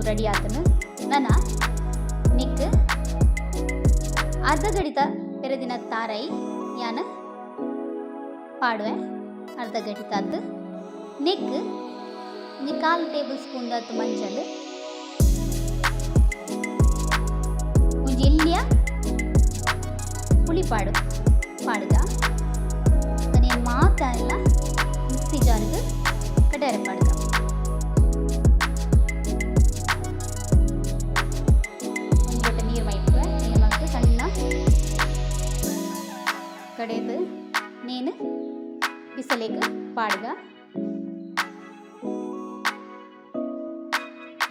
Ready ಆತನು ನನ್ನ Nick ಅರ್ಧ ಗಡಿತ ಪೆರದಿನ ತಾರೈ ಯಾನ ಪಾಡುವೆ ಅರ್ಧ ಗಡಿತಾತು ನಿಕ್ ಕಾಲು ಟೇಬಲ್ ಸ್ಪೂನ್ ದಾತು ಮಂಜಲ್ ಒಂಜಿ ಎಲ್ಲಿಯ ಪುಳಿ ಪಾಡುಗ ಅದನ್ನೇನು ಮಾತಾ ಎಲ್ಲ ಮಿಕ್ಸಿ ಜಾರ್ಗೆ ಕಡಾರೆ ಪಾಡುಗ ಒಂದು ಲೋಟ ನೀರು ಮೈಟ್ವೆ ನೀರು ಹಾಕಿ ಸಣ್ಣ ಕಡೆದು ನೀನು ಬಿಸಲೇಗೆ ಪಾಡುಗ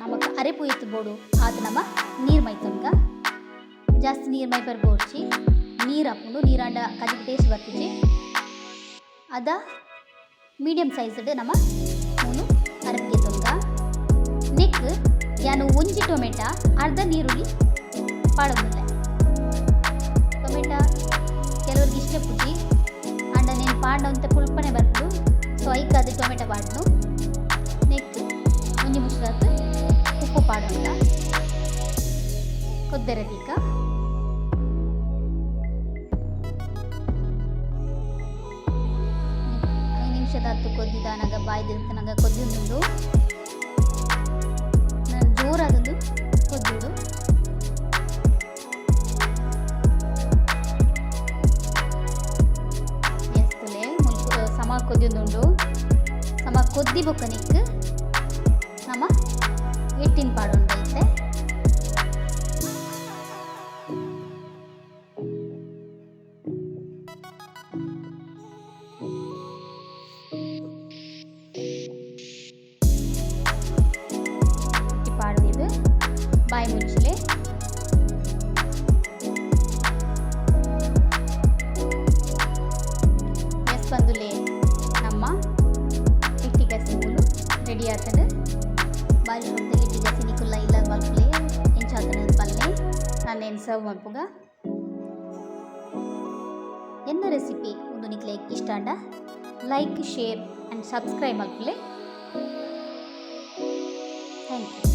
ನಮಗೆ ಅರೆಪು ಎತ್ತು ಬೋಡು ಅದು ನಮ್ಮ ನೀರು ಮೈತುಂಗ ಜಾಸ್ತಿ ನೀರು ಮೈ ಬರ್ಬೋಡ್ಚಿ ನೀರು ಹಾಕೊಂಡು ನೀರಾಂಡ ಕಜಿಗೆ ಟೇಸ್ಟ್ ಬರ್ತಿಚ್ಚಿ ಅದ ಮೀಡಿಯಮ್ ಸೈಜ್ಡ್ ನಮ್ಮ ಮೂನು ಅರಪಿಗೆ ತುಂಗ ನೆಕ್ ಯಾನು ಒಂಜಿ ಟೊಮೆಟ ಅರ್ಧ ನೀರುಳ್ಳಿ ಪಾಡೋದಿಲ್ಲ ಟೊಮೆಟ ಕೆಲವ್ರಿಗೆ ಇಷ್ಟ ಪುಜಿ ಅಂಡ నేను ಪಾಡೋಂಥ ಪುಲ್ಪನೆ ಬರ್ತು ಸೊ ಐಕಾದ ಟೊಮೆಟ ಪಾಡ್ನು ನೆಕ್ ಒಂಜಿ ಮುಷ್ರಾತ್ ಉಪ್ಪು ಪಾಡೋಂಥ ಕೊದ್ದೆರದೀಕ ನಿಮಿಷದತ್ತು ಕೊದ್ದಿದ ನಂಗೆ ಬಾಯ್ದಿರ್ತ ನಂಗೆ ಕೊದ್ದಿಂದುಂಡು ನಾನು ಜೋರಾದದ್ದು ಕೊದ್ದುಡು ಎಸ್ತಲೆ ಸಮ ಕೊದ್ದಿಂದುಂಡು ಸಮ ಕೊದ್ದಿ ಬೊಕ್ಕನಿಕ್ ನಮ್ಮ ಎಟ್ಟಿನ ಪಾಡುಂಡೈತೆ ಪಾಡ್ದಿದ್ದು ಬಾಯಿ ಮುಚ್ಚಲೆ ಎಸ್ ಬಂದುಲೆ ನಮ್ಮ ಇಟ್ಟಿ ಗಸಿ ಮೂಲು ರೆಡಿ ಆತದ ಬಾಯಿ ಶುದ್ಧ ಇಟ್ಟಿ ಗಸಿ ನಿಕುಲ್ಲ ಇಲ್ಲ ಮಲ್ಪಲೆ ಎಂಚಾತನ ಪಲ್ಲೆ ನಾನೇನು ಸರ್ವ್ ಮಲ್ಪುಗ ಎನ್ನ ರೆಸಿಪಿ ಒಂದು ನಿಕ್ಲೆ ಇಷ್ಟ ಅಂಡ ಲೈಕ್ ಶೇರ್ ಆ್ಯಂಡ್ ಸಬ್ಸ್ಕ್ರೈಬ್ ಮಲ್ಪಲೆ ಥ್ಯಾಂಕ್ ಯು.